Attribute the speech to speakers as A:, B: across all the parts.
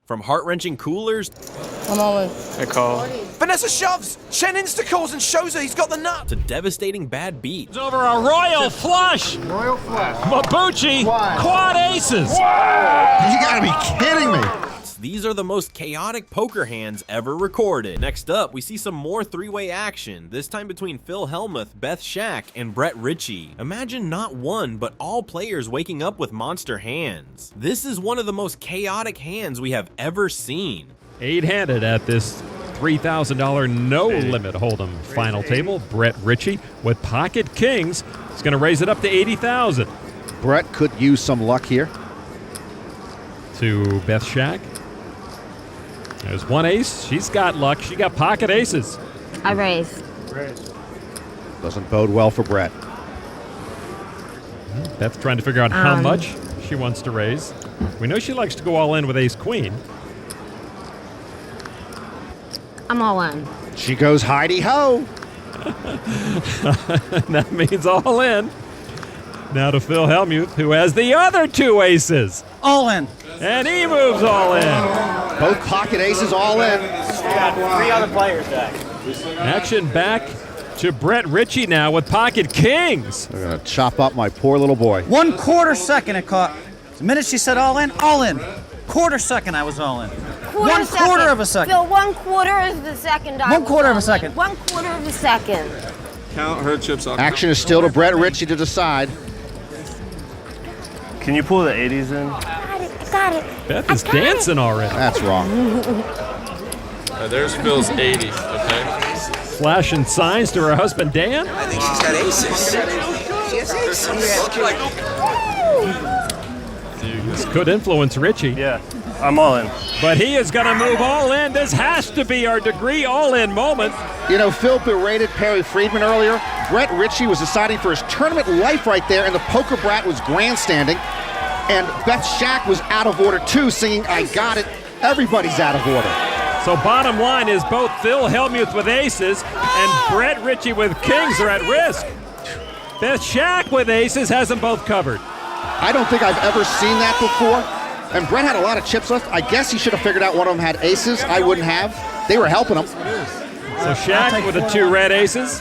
A: From heart-wrenching coolers
B: I'm all in.
C: I call.
D: Vanessa shoves. Chen insta-calls and shows her he's got the nut.
A: to devastating bad beats.
E: It's over a royal flush.
F: Royal flush.
E: Mabuchi, quad aces.
F: You gotta be kidding me.
A: These are the most chaotic poker hands ever recorded. Next up, we see some more three-way action, this time between Phil Hellmuth, Beth Shack, and Brett Ritchie. Imagine not one, but all players waking up with monster hands. This is one of the most chaotic hands we have ever seen.
E: 8-handed at this $3,000 no-limit hold'em final table. Brett Ritchie with pocket kings is going to raise it up to $80,000.
F: Brett could use some luck here.
E: To Beth Shack. There's one ace. She's got luck. She got pocket aces.
B: I raise.
F: Doesn't bode well for Brett.
E: Beth's trying to figure out how much she wants to raise. We know she likes to go all in with ace-queen.
B: I'm all in.
F: She goes Heidi-ho.
E: That means all in. Now to Phil Hellmuth, who has the other two aces.
G: All in.
E: And he moves all in.
F: Both pocket aces all in.
G: Three other players back.
E: Action back to Brett Ritchie now with pocket kings.
F: They're gonna chop up my poor little boy.
G: 1/4 second it caught. The minute she said all in, all in. Quarter second I was all in.
B: Quarter
G: 1/4 of a second.
B: Phil, 1/4 of the second.
G: 1/4 of a second.
B: 1/4 of a second.
C: Count her chips off.
F: Action is still to Brett Ritchie to decide.
C: Can you pull the 80s in?
B: Got it.
E: Beth is dancing already.
F: That's wrong.
C: There's Phil's 80, okay?
E: Flashing signs to her husband, Dan.
D: I think she's got aces. She has aces.
E: This could influence Ritchie.
C: Yeah, I'm all in.
E: But he is going to move all in. This has to be our degree all-in moment.
F: You know, Phil berated Perry Friedman earlier. Brett Ritchie was deciding for his tournament life right there, and the poker brat was grandstanding. And Beth Shack was out of order too, singing I Got It. Everybody's out of order.
E: So bottom line is both Phil Hellmuth with aces and Brett Ritchie with kings are at risk. Beth Shack with aces has them both covered.
F: I don't think I've ever seen that before. And Brett had a lot of chips left. I guess he should have figured out one of them had aces. I wouldn't have. They were helping him.
E: So Shack with the two red aces.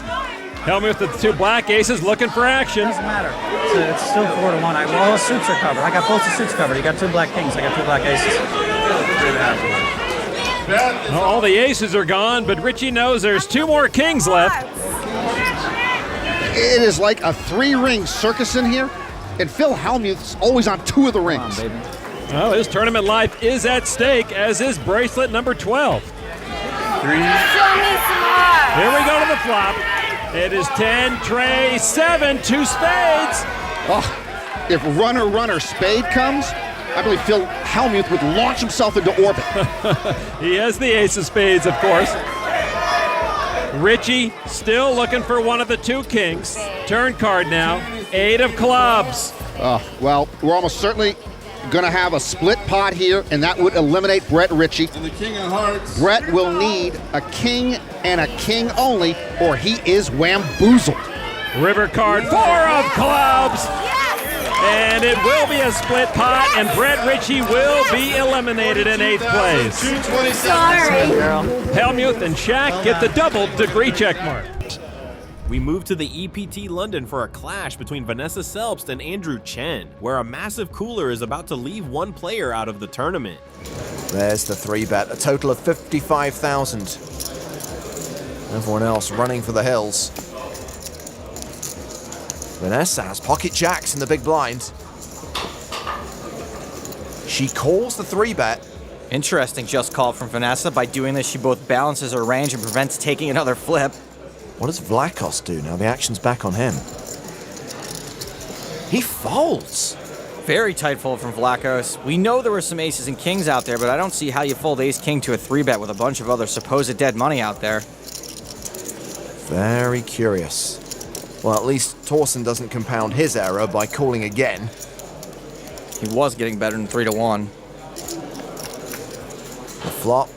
E: Hellmuth with the two black aces looking for action.
G: Doesn't matter. It's still 4-1. All the suits are covered. I got both the suits covered. You got two black kings. I got two black aces.
E: Well, all the aces are gone, but Ritchie knows there's two more kings left.
F: It is like a three-ring circus in here. And Phil Hellmuth's always on two of the rings.
G: Come on, baby.
E: Well, his tournament life is at stake, as is bracelet number 12.
B: Show me some more.
E: Here we go to the flop. It is 10, tray, 7, two spades.
F: Oh, if runner, spade comes, I believe Phil Hellmuth would launch himself into orbit.
E: He has the ace of spades, of course. Ritchie still looking for one of the two kings. Turn card now, 8 of clubs.
F: Well, we're almost certainly going to have a split pot here, and that would eliminate Brett Ritchie.
C: And the king of hearts.
F: Brett will need a king and a king only, or he is wamboozled.
E: River card, 4 of clubs. And it will be a split pot, and Brett Ritchie will be eliminated in 8th place.
B: Sorry.
E: Hellmuth and Shack get the double degree check mark.
A: We move to the EPT London for a clash between Vanessa Selbst and Andrew Chen, where a massive cooler is about to leave one player out of the tournament.
D: There's the 3-bet, a total of 55,000. Everyone else running for the hills. Vanessa has pocket jacks in the big blind. She calls the 3-bet.
G: Interesting just call from Vanessa. By doing this, she both balances her range and prevents taking another flip.
D: What does Vlachos do now the action's back on him? He folds.
G: Very tight fold from Vlachos. We know there were some aces and kings out there, but I don't see how you fold ace-king to a 3-bet with a bunch of other supposed dead money out there.
D: Very curious. Well, at least Torsen doesn't compound his error by calling again.
G: He was getting better than 3-1.
D: The flop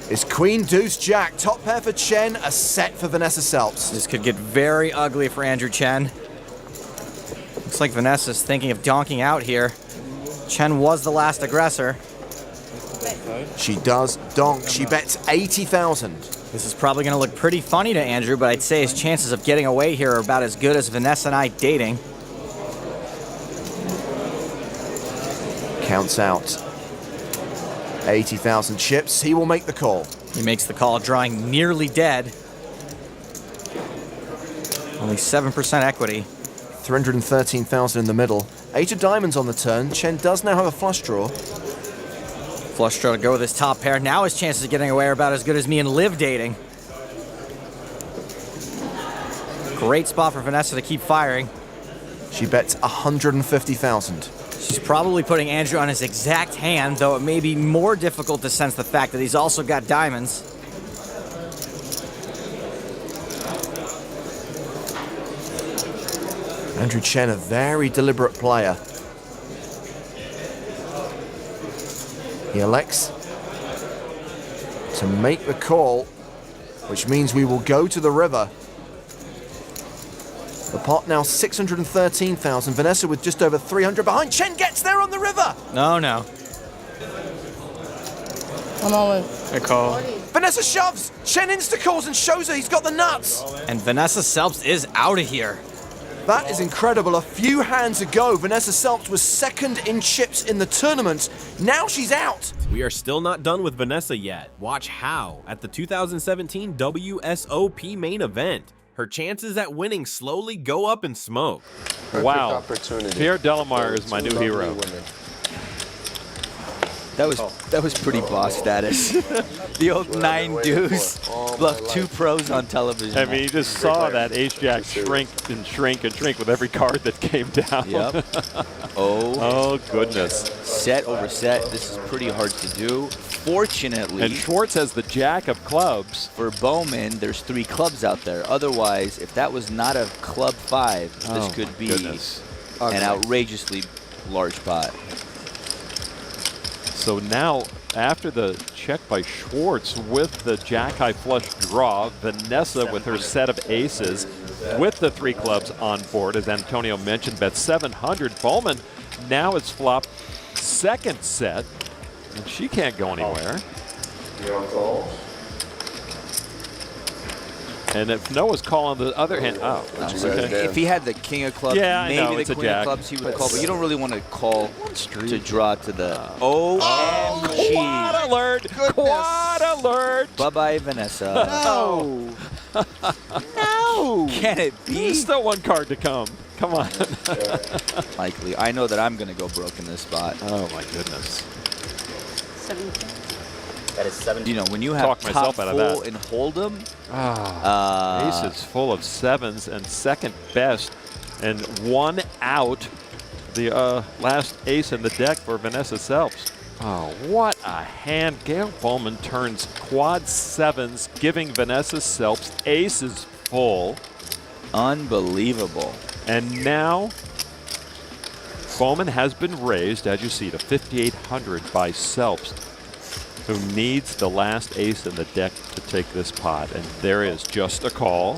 D: is Queen, Deuce, Jack. Top pair for Chen, a set for Vanessa Selbst.
G: This could get very ugly for Andrew Chen. Looks like Vanessa's thinking of donking out here. Chen was the last aggressor.
D: She does donk. She bets 80,000.
G: This is probably going to look pretty funny to Andrew, but I'd say his chances of getting away here are about as good as Vanessa and I dating.
D: Counts out 80,000 chips. He will make the call.
G: He makes the call, drawing nearly dead. Only 7% equity.
D: 313,000 in the middle. 8 of diamonds on the turn. Chen does now have a flush draw.
G: Flush draw to go with his top pair. Now his chances of getting away are about as good as me and Liv dating. Great spot for Vanessa to keep firing.
D: She bets 150,000.
G: She's probably putting Andrew on his exact hand, though it may be more difficult to sense the fact that he's also got diamonds.
D: Andrew Chen, a very deliberate player. He elects to make the call, which means we will go to the river. The pot now 613,000. Vanessa with just over 300 behind. Chen gets there on the river.
G: No.
B: I'm all in.
C: I call.
D: Vanessa shoves. Chen insta-calls and shows her he's got the nuts.
G: And Vanessa Selps is out of here.
D: That is incredible. A few hands ago, Vanessa Selps was second in chips in the tournament. Now she's out.
A: We are still not done with Vanessa yet. Watch how at the 2017 WSOP main event. Her chances at winning slowly go up in smoke.
C: Wow. Pierre Delamare is my new hero.
H: That was pretty boss status. The old 9 dudes plus 2 pros on television.
C: I mean, you just saw that ace-jack shrink and shrink and shrink with every card that came down.
H: Yep.
C: Oh, goodness.
H: Set over set. This is pretty hard to do. Fortunately,
C: And Schwartz has the jack of clubs.
H: for Bowman, there's 3 clubs out there. Otherwise, if that was not a club 5, this could be an outrageously large pot.
C: So now, after the check by Schwartz with the jack-high flush draw, Vanessa with her set of aces with the 3 clubs on board, as Antonio mentioned, bet 700. Bowman now has flopped second set, and she can't go anywhere. And if Noah's call on the other hand, okay.
H: If he had the king of clubs,
C: Yeah, I know,
H: maybe
C: it's
H: the
C: a
H: queen of
C: jack.
H: clubs, he would call. But you don't really want to call to draw to the
C: Quad
H: OMG.
C: alert! Quad alert!
H: Bye-bye, Vanessa.
C: No!
H: No! Can it be?
C: There's still 1 card to come. Come on.
H: Likely. I know that I'm going to go broke in this spot.
C: Oh, my goodness.
B: 17.
H: That is 7. You know, when you have
C: Talk
H: top
C: myself out of
H: full
C: that.
H: and hold'em,
C: Aces full of 7s and second best, and 1 out. The last ace in the deck for Vanessa Selps. Oh, what a hand. Gail Bowman turns quad 7s, giving Vanessa Selps aces full.
H: unbelievable.
C: And now Bowman has been raised, as you see, to 5,800 by Selps, who needs the last ace in the deck to take this pot. And there is just a call.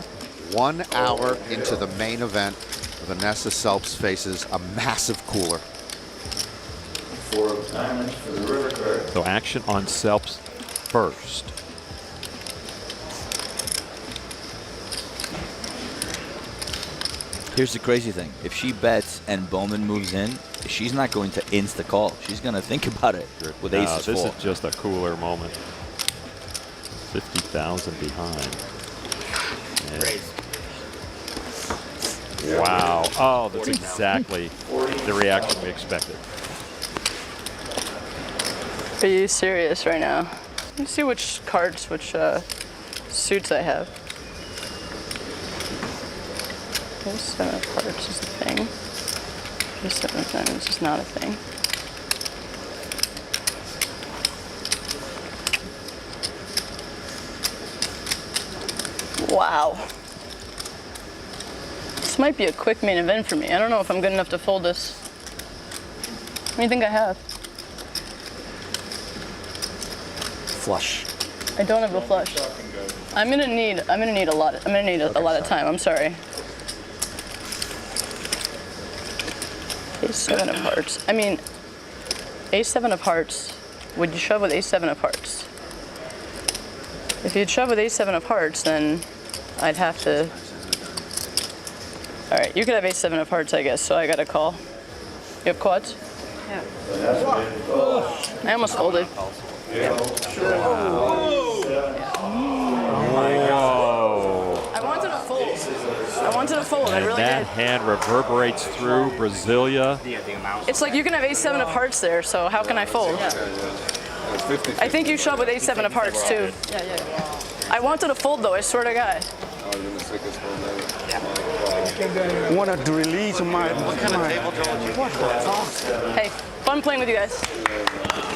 F: 1 hour into the main event, Vanessa Selps faces a massive cooler.
H: 4 of diamonds for the river card.
C: So action on Selps first.
H: Here's the crazy thing. If she bets and Bowman moves in, she's not going to insta-call. She's going to think about it with aces
C: This
H: full.
C: is just a cooler moment. 50,000 behind. Wow. Oh, that's exactly the reaction we expected.
I: Are you serious right now? Let me see which cards, which suits I have. Ace 7 of hearts is a thing. Ace 7 of diamonds is not a thing. Wow. This might be a quick main event for me. I don't know if I'm good enough to fold this. What do you think I have?
G: Flush.
I: I don't have a flush. I'm gonna need a lot of time. I'm sorry. Ace 7 of hearts. I mean, Ace 7 of hearts would you shove with ace-7 of hearts? If you'd shove with ace-7 of hearts, then I'd have to... All right, you could have ace-7 of hearts, I guess, so I got to call. You have quads? Yeah. I almost folded. Yeah.
C: Whoa.
I: I wanted to fold. I wanted to fold. I
C: And
I: really
C: that
I: did.
C: hand reverberates through Brasilia.
I: It's like you can have ace-7 of hearts there, so how can I fold? I think you shove with ace-7 of hearts too. Yeah. I wanted to fold though, I swear to God.
J: Wanted to release my. What kind of table
I: Hey, fun playing with you guys.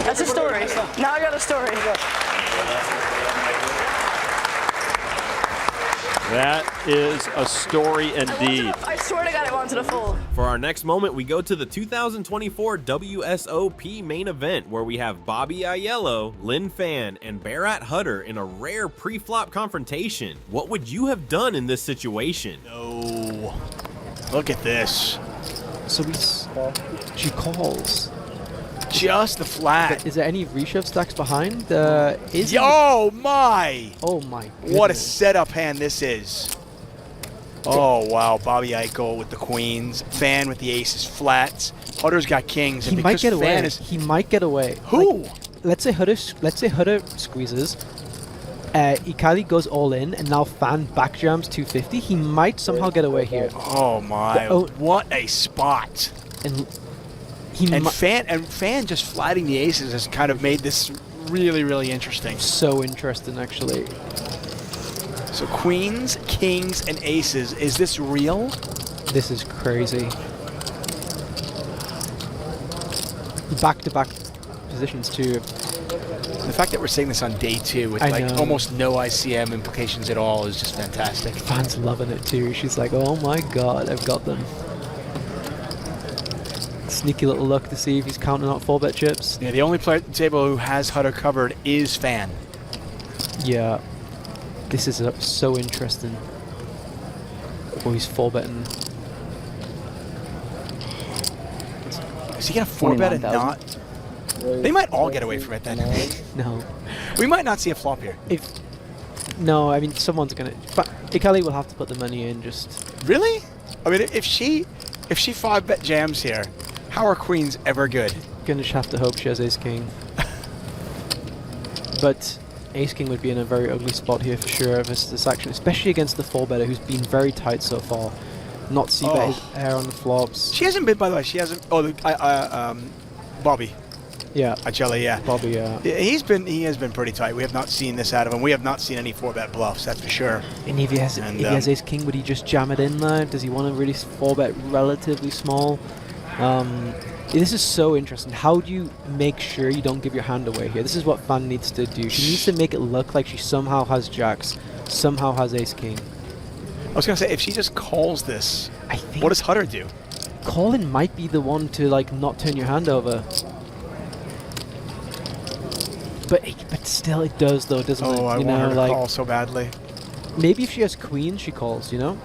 I: That's a story. Now I got a story.
C: That is a story indeed.
I: I swear to God, I wanted to fold.
A: For our next moment, we go to the 2024 WSOP main event, where we have Bobby Aiello, Lin Fan, and Berat Hutter in a rare pre-flop confrontation. What would you have done in this situation?
K: No. Look at this.
L: So she calls.
K: Just the flat.
L: Is there any reshove stacks behind?
K: Oh my!
L: Oh my goodness.
K: What a setup hand this is. Oh wow, Bobby Eichel with the queens, Fan with the aces, flats. Hutter's got kings.
L: He might get away. He might get away.
K: Who?
L: Like, let's say Hutter squeezes. Ikali goes all in, and now Fan backjams 250. He might somehow get away here.
K: Oh my! What a spot!
L: And
K: Fan just flatting the aces has kind of made this really, really interesting.
L: So interesting, actually.
K: So queens, kings, and aces. Is this real?
L: This is crazy. Back-to-back positions too.
K: The fact that we're seeing this on day 2 with almost no ICM implications at all is just fantastic.
L: Fan's loving it too. She's like, oh my god, I've got them. Sneaky little look to see if he's counting out 4-bet chips.
K: Yeah, the only player at the table who has Hutter covered is Fan.
L: Yeah. This is so interesting. Oh, he's 4-betting.
K: Is he going to 4-bet and not? They might all get away from it then.
L: No.
K: We might not see a flop here.
L: No, I mean, someone's going to... Ikali will have to put the money in just...
K: Really? I mean, if she 5-bet jams here, how are queens ever good?
L: Gonna just have to hope she has ace-king. But ace-king would be in a very ugly spot here for sure versus this action, especially against the 4-better who's been very tight so far. Not c-bet his air on the flops.
K: She hasn't been, by the way, she hasn't... Oh, Bobby.
L: Yeah.
K: Achelle, yeah.
L: Bobby, yeah.
K: He has been pretty tight. We have not seen this out of him. We have not seen any 4-bet bluffs, that's for sure.
L: And if he has ace-king, would he just jam it in there? Does he want to really 4-bet relatively small? This is so interesting. How do you make sure you don't give your hand away here? This is what Fan needs to do. She needs to make it look like she somehow has jacks, somehow has ace-king.
K: I was going to say, if she just calls this, what does Hutter do?
L: Calling might be the one to like not turn your hand over. But still, it does though, doesn't it?
K: Oh, I want her to call so badly.
L: Maybe if she has queen, she calls. You know.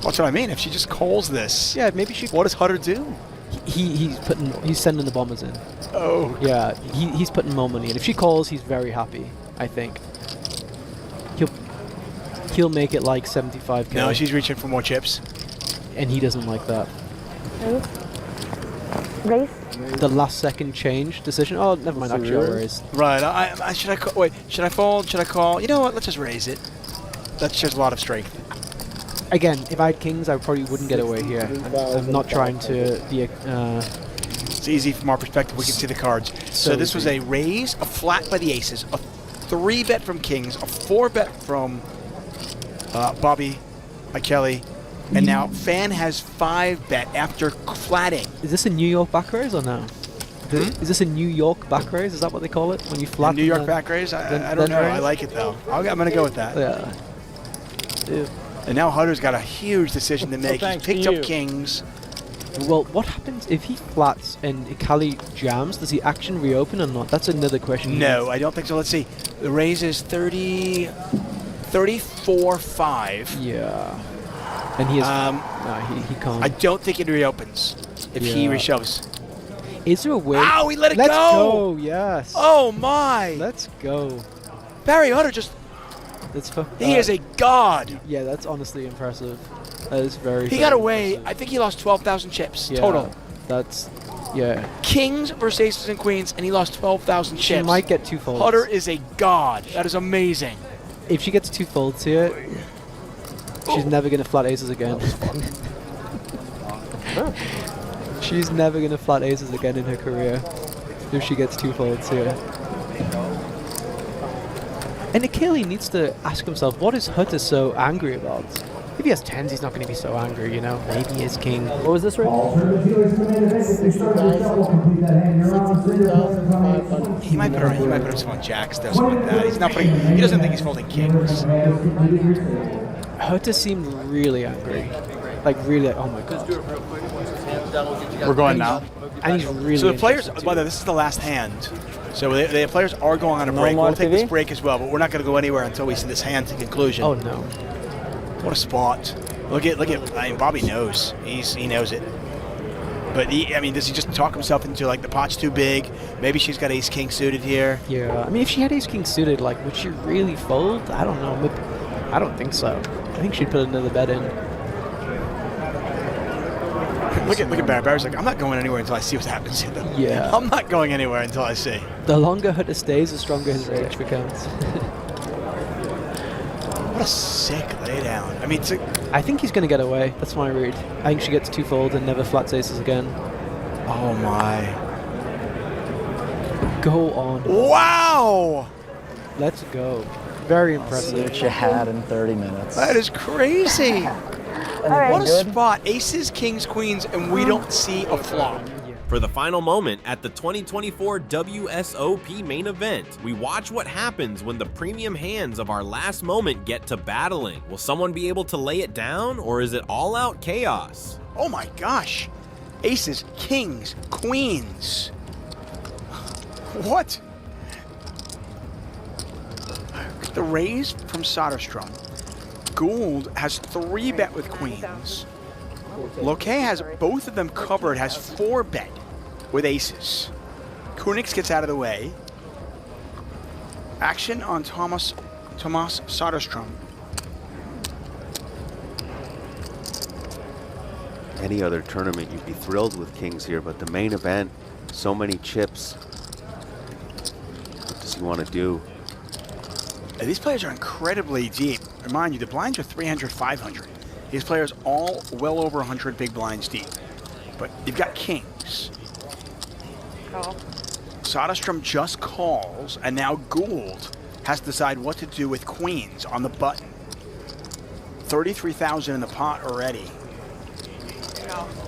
K: That's what I mean. If she just calls this,
L: yeah, maybe she.
K: What does Hutter do?
L: He's sending the bombers in.
K: Oh.
L: Yeah, he's putting more money in. If she calls, he's very happy. I think. He'll make it like 75k.
K: No, she's reaching for more chips.
L: And he doesn't like that.
B: Raise?
L: The last second change decision. Oh, never mind. Actually, I'll raise.
K: Right. Should I wait? Should I fold? Should I call? You know what? Let's just raise it. That shows a lot of strength.
L: Again, if I had kings, I probably wouldn't get away here. I'm not trying to be a...
K: It's easy from our perspective. We can see the cards. So this was a raise, a flat by the aces, a 3-bet from kings, a 4-bet from Bobby, Kelly, and now Fan has 5-bet after flatting.
L: Is this a New York back raise or no? Is this a New York back raise? Is that what they call it when you flat?
K: New York back raise? I don't know. I like it though. I'm going to go with that.
L: Yeah.
K: And now Hutter's got a huge decision to make. He's picked up kings.
L: Well, what happens if he flats and Ikali jams? Does the action reopen or not? That's another question.
K: No, I don't think so. Let's see. The raise is 34-5.
L: Yeah. And he has... no, he can't.
K: I don't think it reopens if he reshoves.
L: Is there a way?
K: Ow, he let it
L: Let's
K: go.
L: go. Yes.
K: Oh my.
L: Let's go.
K: Barry Hutter just. He is a god.
L: Yeah, that's honestly impressive. That is very.
K: He got away. I think he lost 12,000 chips total.
L: That's. Yeah.
K: Kings versus aces and queens, and he lost 12,000 chips.
L: She might get 2 folds.
K: Hutter is a god. That is amazing.
L: If she gets 2 folds here, she's never going to flat aces again. She's never going to flat aces again in her career if she gets 2 folds here. And Achille needs to ask himself, what is Hutter so angry about? If he has 10s, he's not going to be so angry, you know? Maybe he is king. What was this range?
K: He might put himself on jacks, though, something like that. He's not putting. He doesn't think he's folding kings.
L: Hutter seemed really angry. Like, really, oh my god.
K: We're going now.
L: And he's really.
K: So the players, by the way, this is the last hand. So the players are going on a break. We'll take this break as well, but we're not going to go anywhere until we see this hand to conclusion.
L: Oh no.
K: What a spot. Look at, I mean, Bobby knows. He knows it. But does he just talk himself into like the pot's too big? Maybe she's got ace-king suited here.
L: Yeah, I mean, if she had ace-king suited, like, would she really fold? I don't know. Maybe, I don't think so. I think she'd put another bet in.
K: Look at Barry. Barry's like, I'm not going anywhere until I see what happens here, though.
L: Yeah.
K: I'm not going anywhere until I see.
L: The longer Hutter stays, the stronger his rage becomes.
K: What a sick laydown. I mean,
L: I think he's going to get away. That's my read. I think she gets 2 folds and never flats aces again.
K: Oh my.
L: Go on.
K: Wow!
L: Let's go. Very impressive.
M: See what you had in 30 minutes.
K: That is crazy.
B: right.
K: What a spot. Aces, kings, queens, and we don't see a flop.
A: For the final moment at the 2024 WSOP main event, we watch what happens when the premium hands of our last moment get to battling. Will someone be able to lay it down, or is it all-out chaos?
K: Oh my gosh. Aces, kings, queens. What? The raise from Soderstrom. Gould has 3-bet with queens. Loquet has both of them covered, has 4-bet with aces. Kunix gets out of the way. Action on Tomas Soderstrom.
N: Any other tournament, you'd be thrilled with kings here, but the main event, so many chips. What does he want to do?
K: These players are incredibly deep. Remind you, the blinds are 300, 500. These players all well over 100 big blinds deep. But you've got kings.
I: Call.
K: Soderstrom just calls, and now Gould has to decide what to do with queens on the button. 33,000 in the pot already.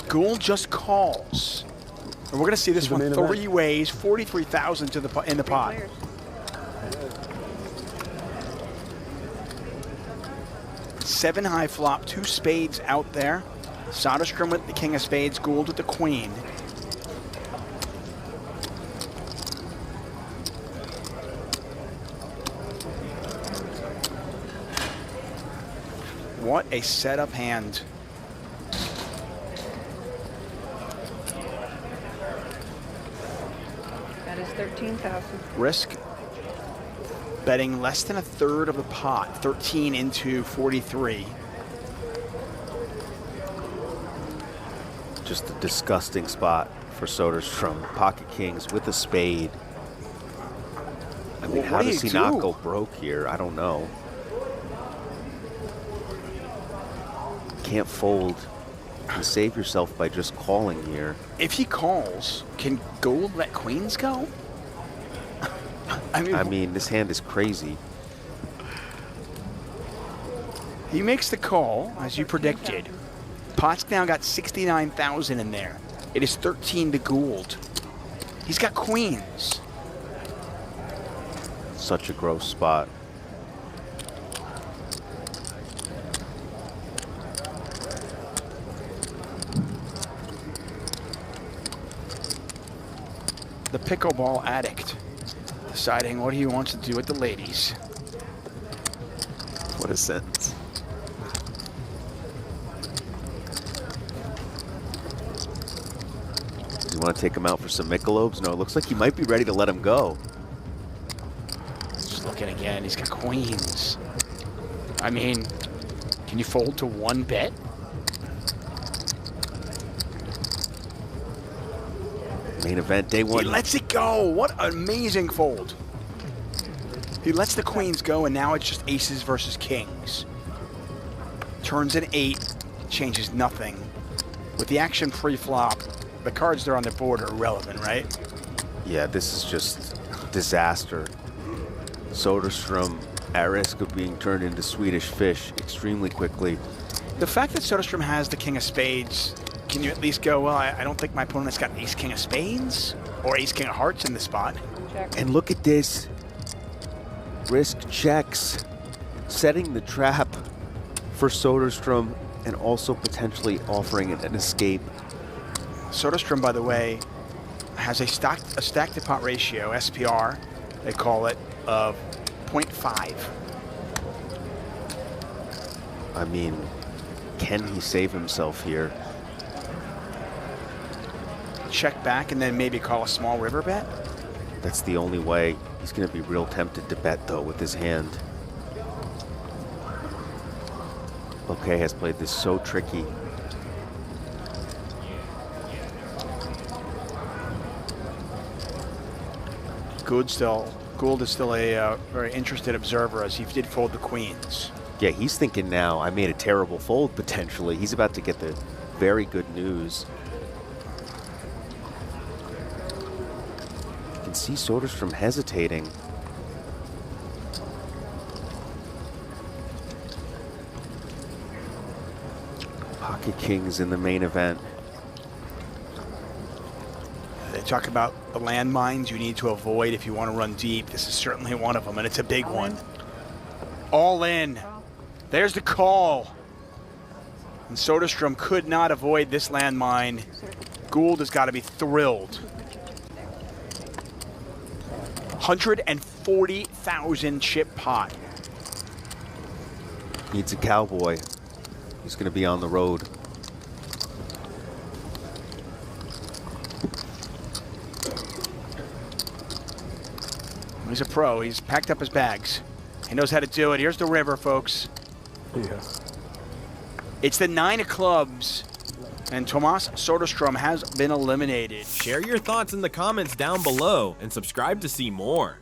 K: Gould just calls. And we're going to see this one 3 ways, 43,000 in the pot. Seven high flop, 2 spades out there. Soderstrom with the king of spades, Gould with the queen. What a setup hand.
B: That is 13,000.
K: Risk. Betting less than a third of the pot, 13 into 43.
N: Just a disgusting spot for Soderstrom. Pocket kings with a spade. I mean, how does he not go broke here? I don't know. Can't fold. You save yourself by just calling here.
K: If he calls, can Gould let queens go?
N: I mean, this hand is crazy.
K: He makes the call, as you predicted. Pot's now got 69,000 in there. It is 13 to Gould. He's got queens.
N: Such a gross spot.
K: The pickleball addict, deciding what he wants to do with the ladies.
N: What a sentence. He want to take him out for some Michelobes? No, it looks like he might be ready to let him go.
K: Just looking again, he's got queens. I mean, can you fold to 1 bet?
N: Main event, day 1.
K: He lets it go. What an amazing fold. He lets the queens go, and now it's just aces versus kings. Turns an 8, changes nothing. With the action pre-flop, the cards that are on the board are irrelevant, right?
N: Yeah, this is just disaster. Soderstrom at risk of being turned into Swedish fish extremely quickly.
K: The fact that Soderstrom has the king of spades, can you at least go, well, I don't think my opponent's got ace king of spades or ace king of hearts in the spot.
B: Check.
N: And look at this. Risk checks, setting the trap for Soderstrom and also potentially offering an escape.
K: Soderstrom, by the way, has a stack to pot ratio, SPR, they call it, of 0.5.
N: I mean, can he save himself here?
K: Check back and then maybe call a small river bet?
N: That's the only way. He's going to be real tempted to bet, though, with his hand. Okay, has played this so tricky.
K: Gould is still a very interested observer as he did fold the queens.
N: Yeah, he's thinking now, I made a terrible fold, potentially. He's about to get the very good news. You can see Soderstrom hesitating. Pocket kings in the main event.
K: They talk about the landmines you need to avoid if you want to run deep. This is certainly one of them, and it's a big one. All in. There's the call. And Soderstrom could not avoid this landmine. Gould has got to be thrilled. 140,000 chip pot.
N: Needs a cowboy. He's going to be on the road.
K: He's a pro. He's packed up his bags. He knows how to do it. Here's the river, folks.
L: Yeah.
A: It's the 9 of clubs, and Tomas Soderstrom has been eliminated. Share your thoughts in the comments down below and subscribe to see more.